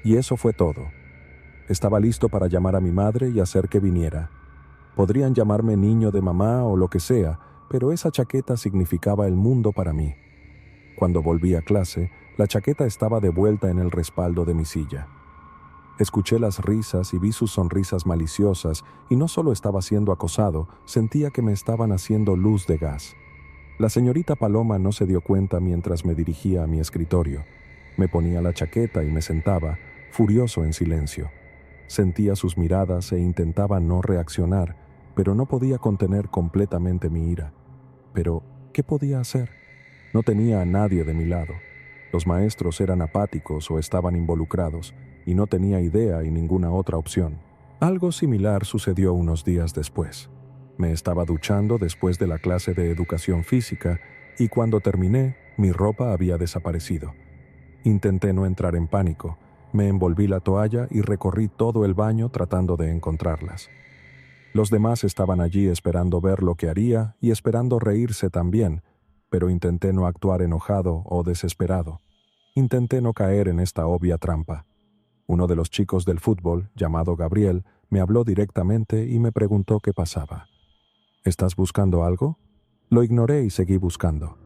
y eso fue todo. Estaba listo para llamar a mi madre y hacer que viniera. Podrían llamarme niño de mamá o lo que sea, pero esa chaqueta significaba el mundo para mí. Cuando volví a clase, la chaqueta estaba de vuelta en el respaldo de mi silla. Escuché las risas y vi sus sonrisas maliciosas, y no solo estaba siendo acosado, sentía que me estaban haciendo luz de gas. La señorita Paloma no se dio cuenta mientras me dirigía a mi escritorio. Me ponía la chaqueta y me sentaba, furioso en silencio. Sentía sus miradas e intentaba no reaccionar, pero no podía contener completamente mi ira. Pero, ¿qué podía hacer? No tenía a nadie de mi lado. Los maestros eran apáticos o estaban involucrados, y no tenía idea y ninguna otra opción. Algo similar sucedió unos días después. Me estaba duchando después de la clase de educación física, y cuando terminé, mi ropa había desaparecido. Intenté no entrar en pánico. Me envolví la toalla y recorrí todo el baño tratando de encontrarlas. Los demás estaban allí esperando ver lo que haría y esperando reírse también, pero intenté no actuar enojado o desesperado. Intenté no caer en esta obvia trampa. Uno de los chicos del fútbol, llamado Gabriel, me habló directamente y me preguntó qué pasaba. ¿Estás buscando algo? Lo ignoré y seguí buscando.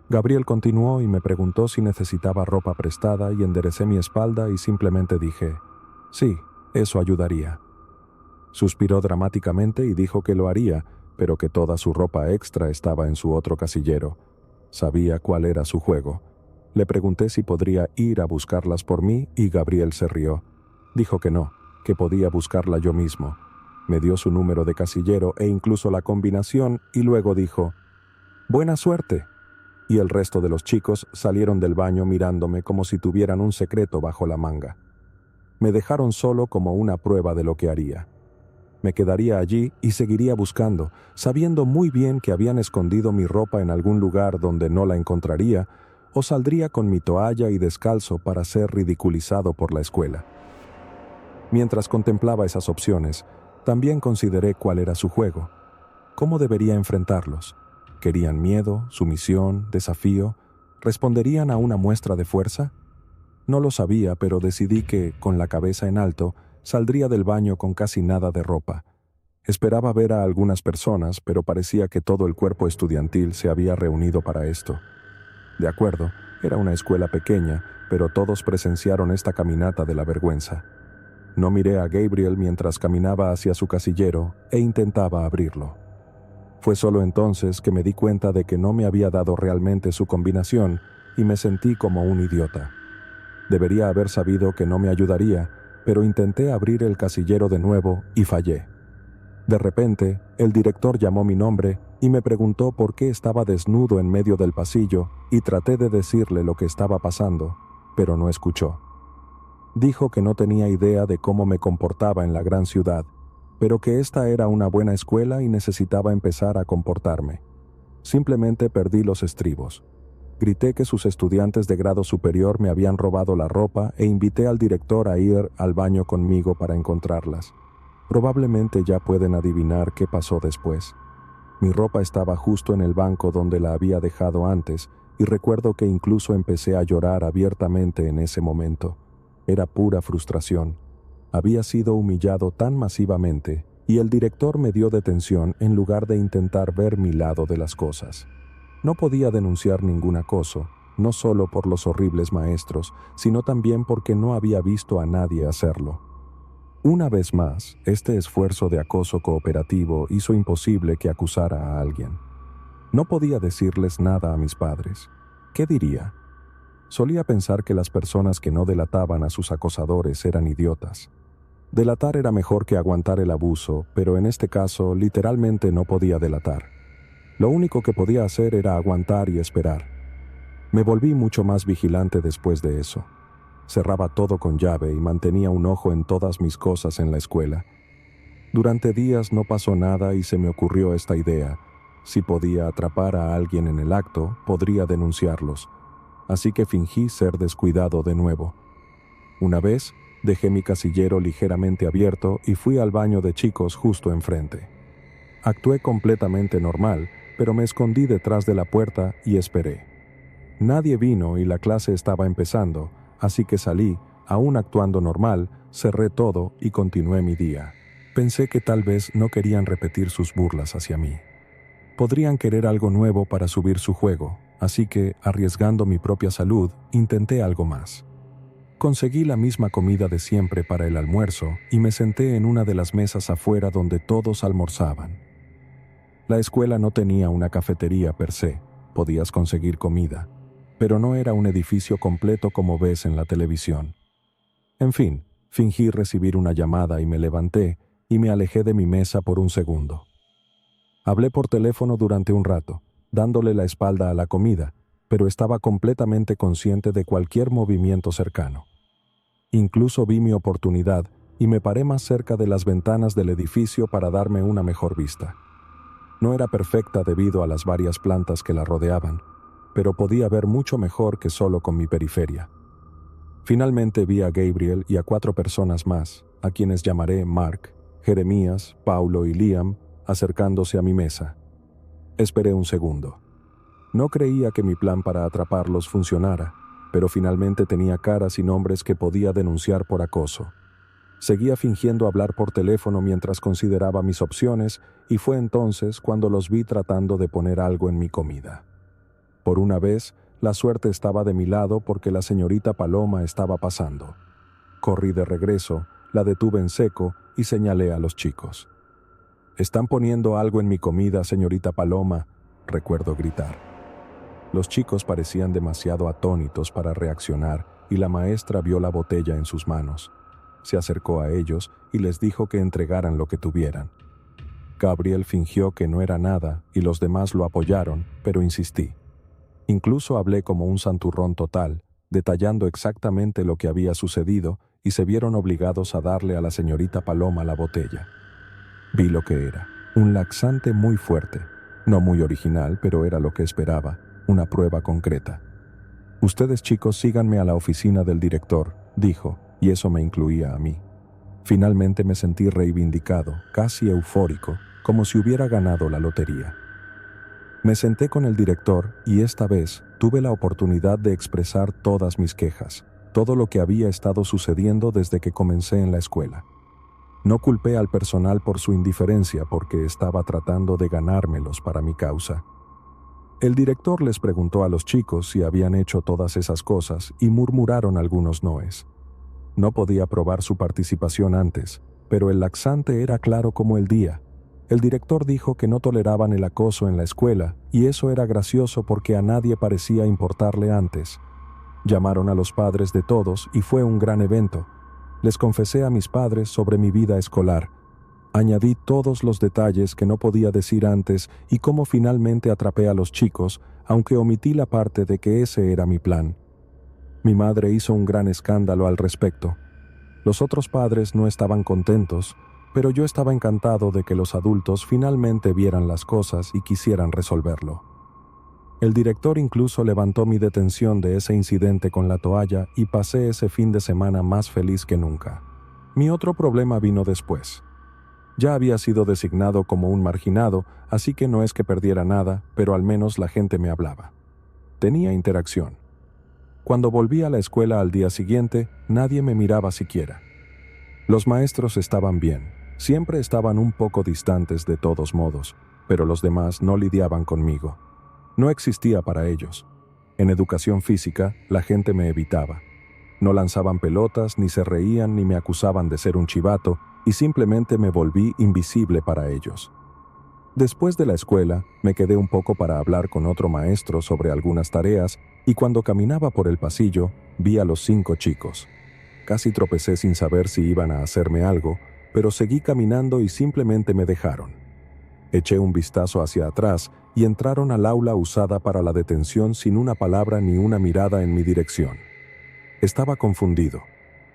Gabriel continuó y me preguntó si necesitaba ropa prestada y enderecé mi espalda y simplemente dije, sí, eso ayudaría. Suspiró dramáticamente y dijo que lo haría, pero que toda su ropa extra estaba en su otro casillero. Sabía cuál era su juego. Le pregunté si podría ir a buscarlas por mí y Gabriel se rió. Dijo que no, que podía buscarla yo mismo. Me dio su número de casillero e incluso la combinación y luego dijo, «Buena suerte». Y el resto de los chicos salieron del baño mirándome como si tuvieran un secreto bajo la manga. Me dejaron solo como una prueba de lo que haría. Me quedaría allí y seguiría buscando, sabiendo muy bien que habían escondido mi ropa en algún lugar donde no la encontraría, o saldría con mi toalla y descalzo para ser ridiculizado por la escuela. Mientras contemplaba esas opciones, también consideré cuál era su juego. ¿Cómo debería enfrentarlos? ¿Querían miedo, sumisión, desafío? ¿Responderían a una muestra de fuerza? No lo sabía, pero decidí que, con la cabeza en alto, saldría del baño con casi nada de ropa. Esperaba ver a algunas personas, pero parecía que todo el cuerpo estudiantil se había reunido para esto. De acuerdo, era una escuela pequeña, pero todos presenciaron esta caminata de la vergüenza. No miré a Gabriel mientras caminaba hacia su casillero e intentaba abrirlo. Fue solo entonces que me di cuenta de que no me había dado realmente su combinación y me sentí como un idiota. Debería haber sabido que no me ayudaría, pero intenté abrir el casillero de nuevo y fallé. De repente, el director llamó mi nombre y me preguntó por qué estaba desnudo en medio del pasillo y traté de decirle lo que estaba pasando, pero no escuchó. Dijo que no tenía idea de cómo me comportaba en la gran ciudad, pero que esta era una buena escuela y necesitaba empezar a comportarme. Simplemente perdí los estribos. Grité que sus estudiantes de grado superior me habían robado la ropa e invité al director a ir al baño conmigo para encontrarlas. Probablemente ya pueden adivinar qué pasó después. Mi ropa estaba justo en el banco donde la había dejado antes y recuerdo que incluso empecé a llorar abiertamente en ese momento. Era pura frustración. Había sido humillado tan masivamente y el director me dio detención en lugar de intentar ver mi lado de las cosas. No podía denunciar ningún acoso, no solo por los horribles maestros, sino también porque no había visto a nadie hacerlo. Una vez más, este esfuerzo de acoso cooperativo hizo imposible que acusara a alguien. No podía decirles nada a mis padres. ¿Qué diría? Solía pensar que las personas que no delataban a sus acosadores eran idiotas. Delatar era mejor que aguantar el abuso, pero en este caso literalmente no podía delatar. Lo único que podía hacer era aguantar y esperar. Me volví mucho más vigilante después de eso. Cerraba todo con llave y mantenía un ojo en todas mis cosas en la escuela. Durante días no pasó nada y se me ocurrió esta idea. Si podía atrapar a alguien en el acto, podría denunciarlos. Así que fingí ser descuidado de nuevo. Una vez, dejé mi casillero ligeramente abierto y fui al baño de chicos justo enfrente. Actué completamente normal, pero me escondí detrás de la puerta y esperé. Nadie vino y la clase estaba empezando, así que salí, aún actuando normal, cerré todo y continué mi día. Pensé que tal vez no querían repetir sus burlas hacia mí. Podrían querer algo nuevo para subir su juego, así que, arriesgando mi propia salud, intenté algo más. Conseguí la misma comida de siempre para el almuerzo y me senté en una de las mesas afuera donde todos almorzaban. La escuela no tenía una cafetería per se, podías conseguir comida, pero no era un edificio completo como ves en la televisión. En fin, fingí recibir una llamada y me levanté y me alejé de mi mesa por un segundo. Hablé por teléfono durante un rato, dándole la espalda a la comida, pero estaba completamente consciente de cualquier movimiento cercano. Incluso vi mi oportunidad y me paré más cerca de las ventanas del edificio para darme una mejor vista. No era perfecta debido a las varias plantas que la rodeaban, pero podía ver mucho mejor que solo con mi periferia. Finalmente vi a Gabriel y a 4 personas más, a quienes llamaré Mark, Jeremías, Paulo y Liam, acercándose a mi mesa. Esperé un segundo. No creía que mi plan para atraparlos funcionara, pero finalmente tenía caras y nombres que podía denunciar por acoso. Seguía fingiendo hablar por teléfono mientras consideraba mis opciones y fue entonces cuando los vi tratando de poner algo en mi comida. Por una vez, la suerte estaba de mi lado porque la señorita Paloma estaba pasando. Corrí de regreso, la detuve en seco y señalé a los chicos. «Están poniendo algo en mi comida, señorita Paloma», recuerdo gritar. Los chicos parecían demasiado atónitos para reaccionar y la maestra vio la botella en sus manos. Se acercó a ellos y les dijo que entregaran lo que tuvieran. Gabriel fingió que no era nada y los demás lo apoyaron, pero insistí. Incluso hablé como un santurrón total, detallando exactamente lo que había sucedido y se vieron obligados a darle a la señorita Paloma la botella. Vi lo que era, un laxante muy fuerte, no muy original, pero era lo que esperaba, una prueba concreta. «Ustedes chicos síganme a la oficina del director», dijo, y eso me incluía a mí. Finalmente me sentí reivindicado, casi eufórico, como si hubiera ganado la lotería. Me senté con el director y esta vez tuve la oportunidad de expresar todas mis quejas, todo lo que había estado sucediendo desde que comencé en la escuela. No culpé al personal por su indiferencia porque estaba tratando de ganármelos para mi causa. El director les preguntó a los chicos si habían hecho todas esas cosas y murmuraron algunos noes. No podía probar su participación antes, pero el laxante era claro como el día. El director dijo que no toleraban el acoso en la escuela y eso era gracioso porque a nadie parecía importarle antes. Llamaron a los padres de todos y fue un gran evento. Les confesé a mis padres sobre mi vida escolar. Añadí todos los detalles que no podía decir antes y cómo finalmente atrapé a los chicos, aunque omití la parte de que ese era mi plan. Mi madre hizo un gran escándalo al respecto. Los otros padres no estaban contentos, pero yo estaba encantado de que los adultos finalmente vieran las cosas y quisieran resolverlo. El director incluso levantó mi detención de ese incidente con la toalla y pasé ese fin de semana más feliz que nunca. Mi otro problema vino después. Ya había sido designado como un marginado, así que no es que perdiera nada, pero al menos la gente me hablaba. Tenía interacción. Cuando volví a la escuela al día siguiente, nadie me miraba siquiera. Los maestros estaban bien, siempre estaban un poco distantes de todos modos, pero los demás no lidiaban conmigo. No existía para ellos. En educación física, la gente me evitaba. No lanzaban pelotas, ni se reían, ni me acusaban de ser un chivato, y simplemente me volví invisible para ellos. Después de la escuela, me quedé un poco para hablar con otro maestro sobre algunas tareas, y cuando caminaba por el pasillo, vi a los 5 chicos. Casi tropecé sin saber si iban a hacerme algo, pero seguí caminando y simplemente me dejaron. Eché un vistazo hacia atrás y entraron al aula usada para la detención sin una palabra ni una mirada en mi dirección. Estaba confundido.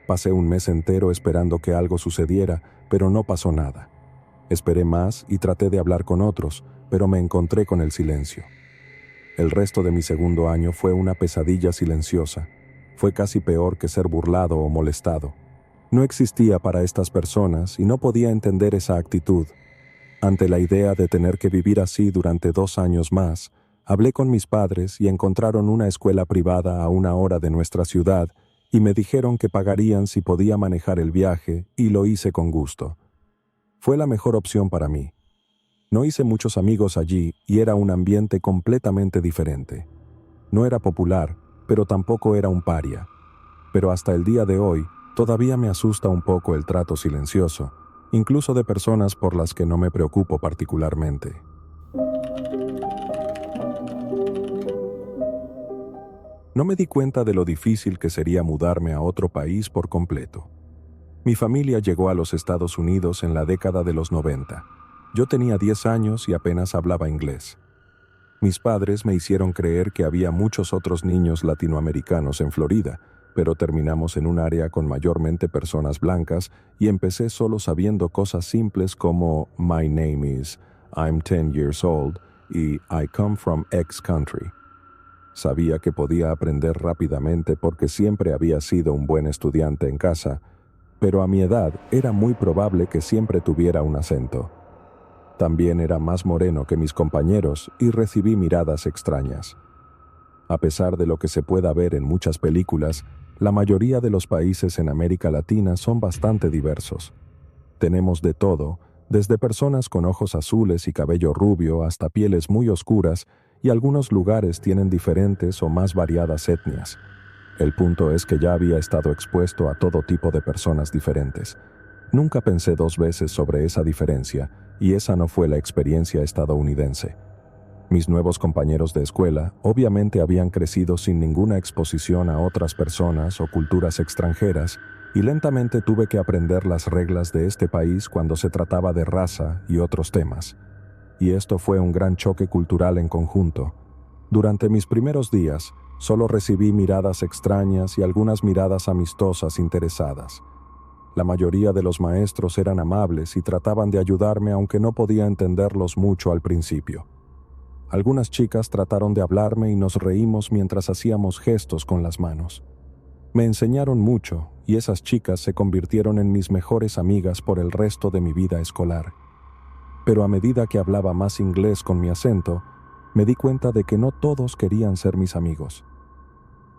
Pasé un mes entero esperando que algo sucediera, pero no pasó nada. Esperé más y traté de hablar con otros, pero me encontré con el silencio. El resto de mi segundo año fue una pesadilla silenciosa. Fue casi peor que ser burlado o molestado. No existía para estas personas y no podía entender esa actitud. Ante la idea de tener que vivir así durante 2 años más, hablé con mis padres y encontraron una escuela privada a 1 hora de nuestra ciudad y me dijeron que pagarían si podía manejar el viaje y lo hice con gusto. Fue la mejor opción para mí. No hice muchos amigos allí y era un ambiente completamente diferente. No era popular, pero tampoco era un paria. Pero hasta el día de hoy, todavía me asusta un poco el trato silencioso, incluso de personas por las que no me preocupo particularmente. No me di cuenta de lo difícil que sería mudarme a otro país por completo. Mi familia llegó a los Estados Unidos en la década de los 90. Yo tenía 10 años y apenas hablaba inglés. Mis padres me hicieron creer que había muchos otros niños latinoamericanos en Florida, pero terminamos en un área con mayormente personas blancas y empecé solo sabiendo cosas simples como My name is, I'm 10 years old y I come from X country. Sabía que podía aprender rápidamente porque siempre había sido un buen estudiante en casa, pero a mi edad era muy probable que siempre tuviera un acento. También era más moreno que mis compañeros y recibí miradas extrañas. A pesar de lo que se pueda ver en muchas películas, la mayoría de los países en América Latina son bastante diversos. Tenemos de todo, desde personas con ojos azules y cabello rubio hasta pieles muy oscuras, y algunos lugares tienen diferentes o más variadas etnias. El punto es que ya había estado expuesto a todo tipo de personas diferentes. Nunca pensé 2 veces sobre esa diferencia, y esa no fue la experiencia estadounidense. Mis nuevos compañeros de escuela obviamente habían crecido sin ninguna exposición a otras personas o culturas extranjeras, y lentamente tuve que aprender las reglas de este país cuando se trataba de raza y otros temas. Y esto fue un gran choque cultural en conjunto. Durante mis primeros días, solo recibí miradas extrañas y algunas miradas amistosas interesadas. La mayoría de los maestros eran amables y trataban de ayudarme aunque no podía entenderlos mucho al principio. Algunas chicas trataron de hablarme y nos reímos mientras hacíamos gestos con las manos. Me enseñaron mucho y esas chicas se convirtieron en mis mejores amigas por el resto de mi vida escolar. Pero a medida que hablaba más inglés con mi acento, me di cuenta de que no todos querían ser mis amigos.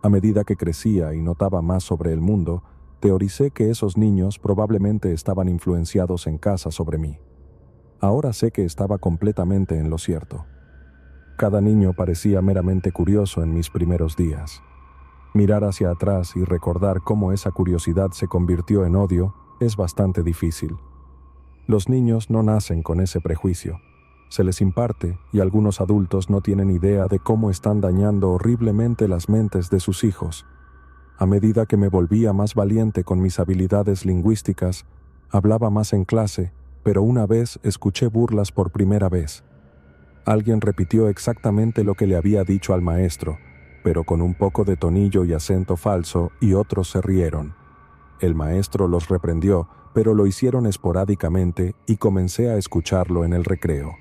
A medida que crecía y notaba más sobre el mundo, teoricé que esos niños probablemente estaban influenciados en casa sobre mí. Ahora sé que estaba completamente en lo cierto. Cada niño parecía meramente curioso en mis primeros días. Mirar hacia atrás y recordar cómo esa curiosidad se convirtió en odio es bastante difícil. Los niños no nacen con ese prejuicio. Se les imparte y algunos adultos no tienen idea de cómo están dañando horriblemente las mentes de sus hijos. A medida que me volvía más valiente con mis habilidades lingüísticas, hablaba más en clase, pero una vez escuché burlas por primera vez. Alguien repitió exactamente lo que le había dicho al maestro, pero con un poco de tonillo y acento falso, y otros se rieron. El maestro los reprendió, pero lo hicieron esporádicamente y comencé a escucharlo en el recreo.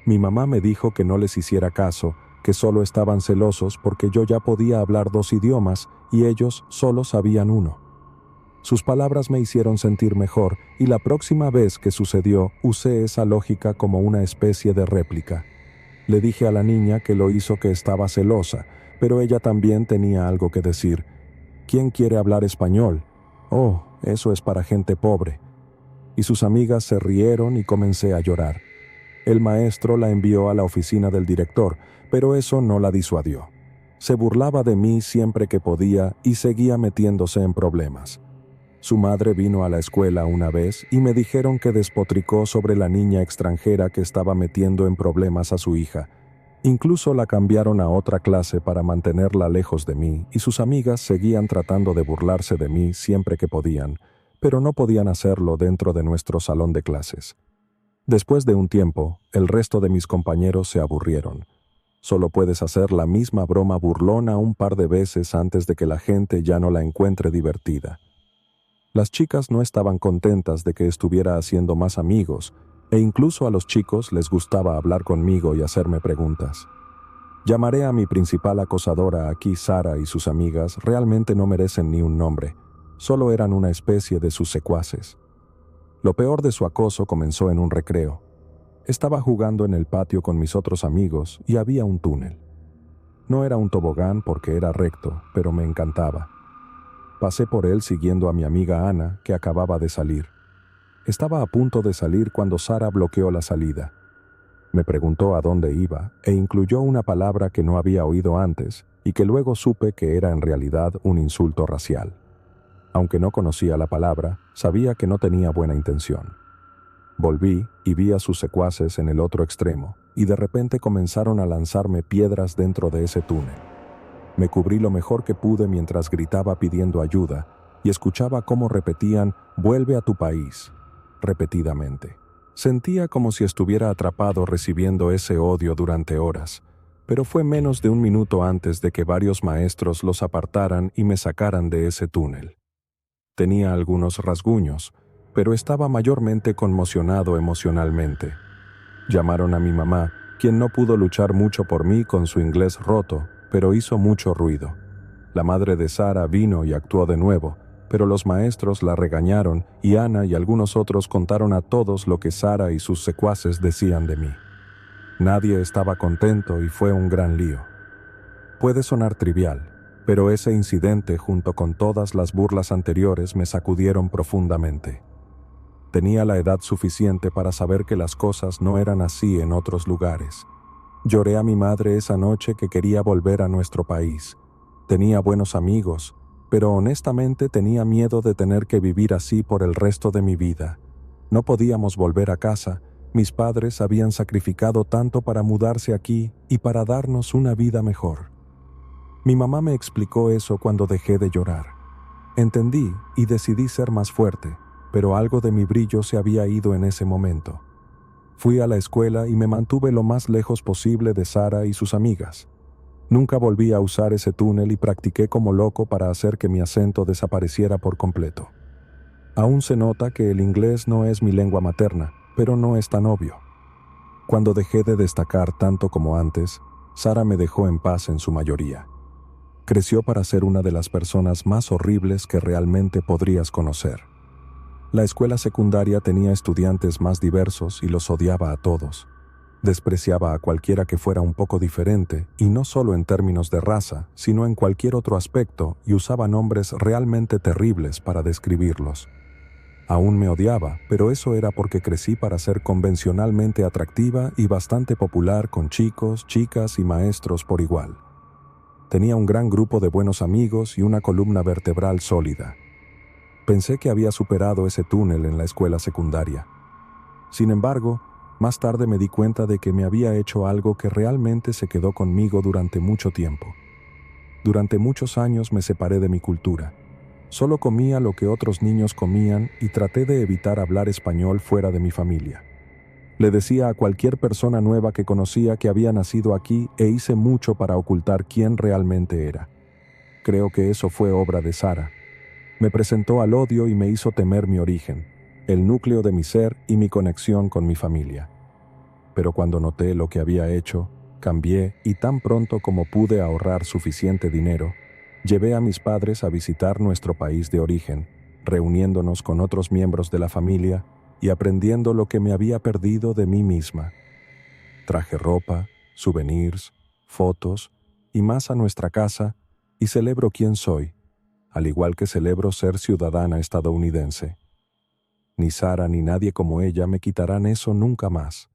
Mi mamá me dijo que no les hiciera caso, que solo estaban celosos porque yo ya podía hablar 2 idiomas y ellos solo sabían uno. Sus palabras me hicieron sentir mejor y la próxima vez que sucedió usé esa lógica como una especie de réplica. Le dije a la niña que lo hizo que estaba celosa, pero ella también tenía algo que decir. ¿Quién quiere hablar español? Oh, eso es para gente pobre. Y sus amigas se rieron y comencé a llorar. El maestro la envió a la oficina del director, pero eso no la disuadió. Se burlaba de mí siempre que podía y seguía metiéndose en problemas. Su madre vino a la escuela una vez y me dijeron que despotricó sobre la niña extranjera que estaba metiendo en problemas a su hija. Incluso la cambiaron a otra clase para mantenerla lejos de mí y sus amigas seguían tratando de burlarse de mí siempre que podían, pero no podían hacerlo dentro de nuestro salón de clases. Después de un tiempo, el resto de mis compañeros se aburrieron. Solo puedes hacer la misma broma burlona un par de veces antes de que la gente ya no la encuentre divertida. Las chicas no estaban contentas de que estuviera haciendo más amigos, e incluso a los chicos les gustaba hablar conmigo y hacerme preguntas. Llamaré a mi principal acosadora aquí. Sara y sus amigas realmente no merecen ni un nombre, solo eran una especie de sus secuaces. Lo peor de su acoso comenzó en un recreo. Estaba jugando en el patio con mis otros amigos y había un túnel. No era un tobogán porque era recto, pero me encantaba. Pasé por él siguiendo a mi amiga Ana, que acababa de salir. Estaba a punto de salir cuando Sara bloqueó la salida. Me preguntó a dónde iba e incluyó una palabra que no había oído antes y que luego supe que era en realidad un insulto racial. Aunque no conocía la palabra, sabía que no tenía buena intención. Volví y vi a sus secuaces en el otro extremo, y de repente comenzaron a lanzarme piedras dentro de ese túnel. Me cubrí lo mejor que pude mientras gritaba pidiendo ayuda, y escuchaba cómo repetían «Vuelve a tu país», repetidamente. Sentía como si estuviera atrapado recibiendo ese odio durante horas, pero fue menos de un minuto antes de que varios maestros los apartaran y me sacaran de ese túnel. Tenía algunos rasguños, pero estaba mayormente conmocionado emocionalmente. Llamaron a mi mamá, quien no pudo luchar mucho por mí con su inglés roto, pero hizo mucho ruido. La madre de Sara vino y actuó de nuevo, pero los maestros la regañaron y Ana y algunos otros contaron a todos lo que Sara y sus secuaces decían de mí. Nadie estaba contento y fue un gran lío. Puede sonar trivial, pero ese incidente junto con todas las burlas anteriores me sacudieron profundamente. Tenía la edad suficiente para saber que las cosas no eran así en otros lugares. Lloré a mi madre esa noche que quería volver a nuestro país. Tenía buenos amigos, pero honestamente tenía miedo de tener que vivir así por el resto de mi vida. No podíamos volver a casa. Mis padres habían sacrificado tanto para mudarse aquí y para darnos una vida mejor. Mi mamá me explicó eso cuando dejé de llorar. Entendí y decidí ser más fuerte, pero algo de mi brillo se había ido en ese momento. Fui a la escuela y me mantuve lo más lejos posible de Sara y sus amigas. Nunca volví a usar ese túnel y practiqué como loco para hacer que mi acento desapareciera por completo. Aún se nota que el inglés no es mi lengua materna, pero no es tan obvio. Cuando dejé de destacar tanto como antes, Sara me dejó en paz en su mayoría. Creció para ser una de las personas más horribles que realmente podrías conocer. La escuela secundaria tenía estudiantes más diversos y los odiaba a todos. Despreciaba a cualquiera que fuera un poco diferente, y no solo en términos de raza, sino en cualquier otro aspecto, y usaba nombres realmente terribles para describirlos. Aún me odiaba, pero eso era porque crecí para ser convencionalmente atractiva y bastante popular con chicos, chicas y maestros por igual. Tenía un gran grupo de buenos amigos y una columna vertebral sólida. Pensé que había superado ese túnel en la escuela secundaria. Sin embargo, más tarde me di cuenta de que me había hecho algo que realmente se quedó conmigo durante mucho tiempo. Durante muchos años me separé de mi cultura. Solo comía lo que otros niños comían y traté de evitar hablar español fuera de mi familia. Le decía a cualquier persona nueva que conocía que había nacido aquí e hice mucho para ocultar quién realmente era. Creo que eso fue obra de Sara. Me presentó al odio y me hizo temer mi origen, el núcleo de mi ser y mi conexión con mi familia. Pero cuando noté lo que había hecho, cambié y tan pronto como pude ahorrar suficiente dinero, llevé a mis padres a visitar nuestro país de origen, reuniéndonos con otros miembros de la familia y aprendiendo lo que me había perdido de mí misma. Traje ropa, souvenirs, fotos y más a nuestra casa y celebro quién soy, al igual que celebro ser ciudadana estadounidense. Ni Sara ni nadie como ella me quitarán eso nunca más.